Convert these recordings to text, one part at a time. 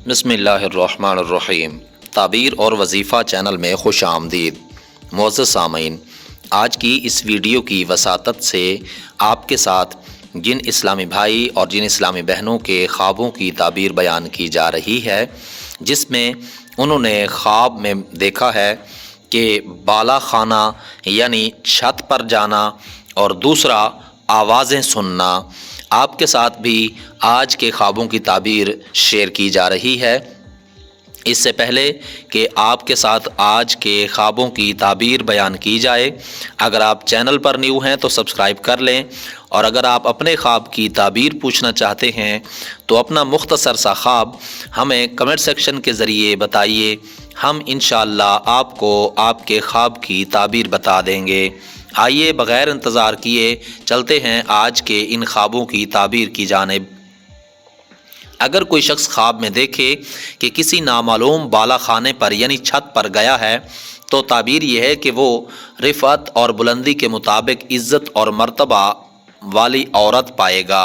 بسم اللہ الرحمن الرحیم۔ تعبیر اور وظیفہ چینل میں خوش آمدید۔ معزز سامعین، آج کی اس ویڈیو کی وساطت سے آپ کے ساتھ جن اسلامی بھائی اور جن اسلامی بہنوں کے خوابوں کی تعبیر بیان کی جا رہی ہے، جس میں انہوں نے خواب میں دیکھا ہے کہ بالا خانہ یعنی چھت پر جانا اور دوسرا آوازیں سننا، آپ کے ساتھ بھی آج کے خوابوں کی تعبیر شیئر کی جا رہی ہے۔ اس سے پہلے کہ آپ کے ساتھ آج کے خوابوں کی تعبیر بیان کی جائے، اگر آپ چینل پر نیو ہیں تو سبسکرائب کر لیں، اور اگر آپ اپنے خواب کی تعبیر پوچھنا چاہتے ہیں تو اپنا مختصر سا خواب ہمیں کمنٹ سیکشن کے ذریعے بتائیے، ہم انشاءاللہ آپ کو آپ کے خواب کی تعبیر بتا دیں گے۔ آئیے بغیر انتظار کیے چلتے ہیں آج کے ان خوابوں کی تعبیر کی جانب۔ اگر کوئی شخص خواب میں دیکھے کہ کسی نامعلوم بالا خانے پر یعنی چھت پر گیا ہے تو تعبیر یہ ہے کہ وہ رفعت اور بلندی کے مطابق عزت اور مرتبہ والی عورت پائے گا،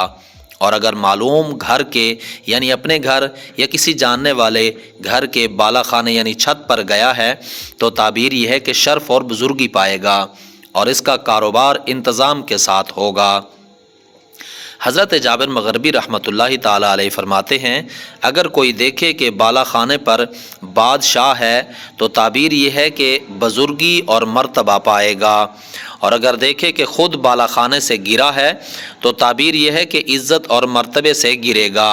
اور اگر معلوم گھر کے یعنی اپنے گھر یا کسی جاننے والے گھر کے بالا خانے یعنی چھت پر گیا ہے تو تعبیر یہ ہے کہ شرف اور بزرگی پائے گا اور اس کا کاروبار انتظام کے ساتھ ہوگا۔ حضرت جابر مغربی رحمۃ اللہ تعالی علیہ فرماتے ہیں، اگر کوئی دیکھے کہ بالا خانے پر بادشاہ ہے تو تعبیر یہ ہے کہ بزرگی اور مرتبہ پائے گا، اور اگر دیکھے کہ خود بالا خانے سے گرا ہے تو تعبیر یہ ہے کہ عزت اور مرتبے سے گرے گا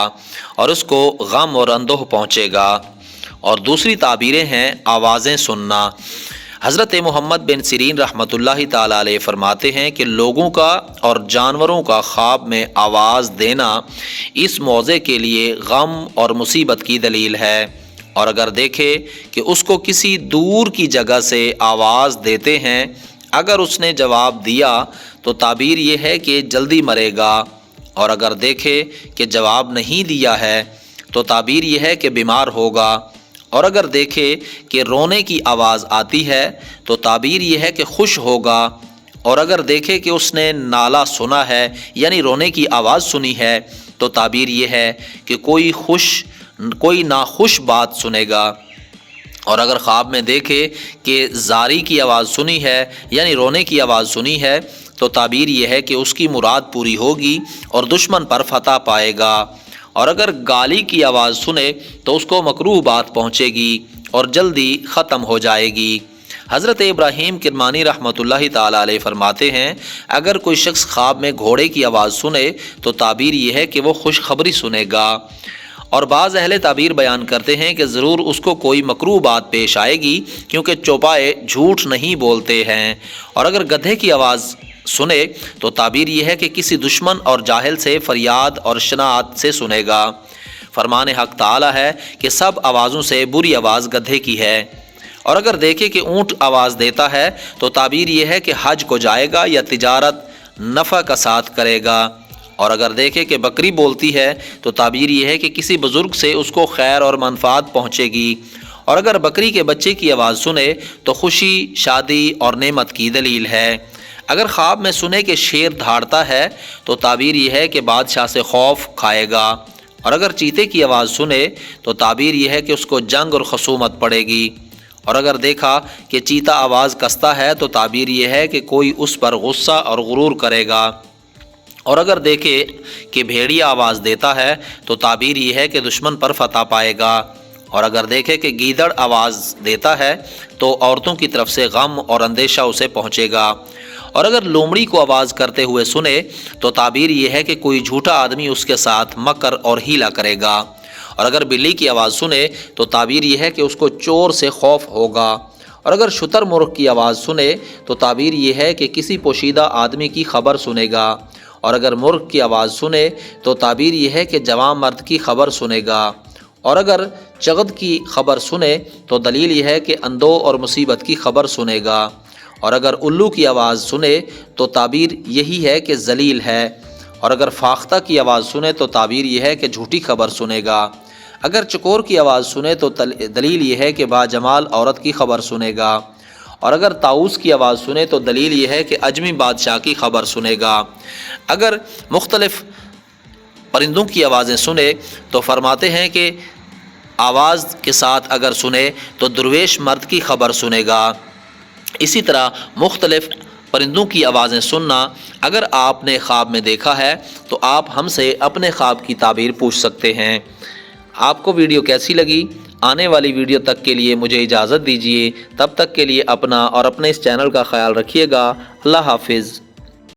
اور اس کو غم اور اندوہ پہنچے گا۔ اور دوسری تعبیریں ہیں آوازیں سننا۔ حضرت محمد بن سیرین رحمۃ اللہ تعالی علیہ فرماتے ہیں کہ لوگوں کا اور جانوروں کا خواب میں آواز دینا اس موضع کے لیے غم اور مصیبت کی دلیل ہے، اور اگر دیکھے کہ اس کو کسی دور کی جگہ سے آواز دیتے ہیں، اگر اس نے جواب دیا تو تعبیر یہ ہے کہ جلدی مرے گا، اور اگر دیکھے کہ جواب نہیں دیا ہے تو تعبیر یہ ہے کہ بیمار ہوگا، اور اگر دیکھے کہ رونے کی آواز آتی ہے تو تعبیر یہ ہے کہ خوش ہوگا، اور اگر دیکھے کہ اس نے نالہ سنا ہے یعنی رونے کی آواز سنی ہے تو تعبیر یہ ہے کہ کوئی ناخوش بات سنے گا، اور اگر خواب میں دیکھے کہ زاری کی آواز سنی ہے یعنی رونے کی آواز سنی ہے تو تعبیر یہ ہے کہ اس کی مراد پوری ہوگی اور دشمن پر فتح پائے گا، اور اگر گالی کی آواز سنے تو اس کو مکروہ بات پہنچے گی اور جلدی ختم ہو جائے گی۔ حضرت ابراہیم کرمانی رحمۃ اللہ تعالی علیہ فرماتے ہیں، اگر کوئی شخص خواب میں گھوڑے کی آواز سنے تو تعبیر یہ ہے کہ وہ خوشخبری سنے گا، اور بعض اہل تعبیر بیان کرتے ہیں کہ ضرور اس کو کوئی مکروہ بات پیش آئے گی کیونکہ چوپائے جھوٹ نہیں بولتے ہیں، اور اگر گدھے کی آواز سنے تو تعبیر یہ ہے کہ کسی دشمن اور جاہل سے فریاد اور شناعت سے سنے گا۔ فرمان حق تعالی ہے کہ سب آوازوں سے بری آواز گدھے کی ہے، اور اگر دیکھے کہ اونٹ آواز دیتا ہے تو تعبیر یہ ہے کہ حج کو جائے گا یا تجارت نفع کا ساتھ کرے گا، اور اگر دیکھے کہ بکری بولتی ہے تو تعبیر یہ ہے کہ کسی بزرگ سے اس کو خیر اور منفعت پہنچے گی، اور اگر بکری کے بچے کی آواز سنے تو خوشی، شادی اور نعمت کی دلیل ہے۔ اگر خواب میں سنے کہ شیر دھاڑتا ہے تو تعبیر یہ ہے کہ بادشاہ سے خوف کھائے گا، اور اگر چیتے کی آواز سنے تو تعبیر یہ ہے کہ اس کو جنگ اور خصومت پڑے گی، اور اگر دیکھا کہ چیتا آواز کستا ہے تو تعبیر یہ ہے کہ کوئی اس پر غصہ اور غرور کرے گا، اور اگر دیکھے کہ بھیڑیا آواز دیتا ہے تو تعبیر یہ ہے کہ دشمن پر فتح پائے گا، اور اگر دیکھے کہ گیدڑ آواز دیتا ہے تو عورتوں کی طرف سے غم اور اندیشہ اسے پہنچے گا، اور اگر لومڑی کو آواز کرتے ہوئے سنے تو تعبیر یہ ہے کہ کوئی جھوٹا آدمی اس کے ساتھ مکر اور ہیلا کرے گا، اور اگر بلی کی آواز سنے تو تعبیر یہ ہے کہ اس کو چور سے خوف ہوگا، اور اگر شتر مرغ کی آواز سنے تو تعبیر یہ ہے کہ کسی پوشیدہ آدمی کی خبر سنے گا، اور اگر مرغ کی آواز سنے تو تعبیر یہ ہے کہ جوان مرد کی خبر سنے گا، اور اگر چغد کی خبر سنے تو دلیل یہ ہے کہ اندوہ اور مصیبت کی خبر سنے گا، اور اگر الو کی آواز سنے تو تعبیر یہی ہے کہ ذلیل ہے، اور اگر فاختہ کی آواز سنے تو تعبیر یہ ہے کہ جھوٹی خبر سنے گا، اگر چکور کی آواز سنے تو دلیل یہ ہے کہ باجمال عورت کی خبر سنے گا، اور اگر طاؤس کی آواز سنے تو دلیل یہ ہے کہ اجمی بادشاہ کی خبر سنے گا۔ اگر مختلف پرندوں کی آوازیں سنے تو فرماتے ہیں کہ آواز کے ساتھ اگر سنے تو درویش مرد کی خبر سنے گا۔ اسی طرح مختلف پرندوں کی آوازیں سننا، اگر آپ نے خواب میں دیکھا ہے تو آپ ہم سے اپنے خواب کی تعبیر پوچھ سکتے ہیں۔ آپ کو ویڈیو کیسی لگی؟ آنے والی ویڈیو تک کے لیے مجھے اجازت دیجیے، تب تک کے لیے اپنا اور اپنے اس چینل کا خیال رکھیے گا۔ اللہ حافظ۔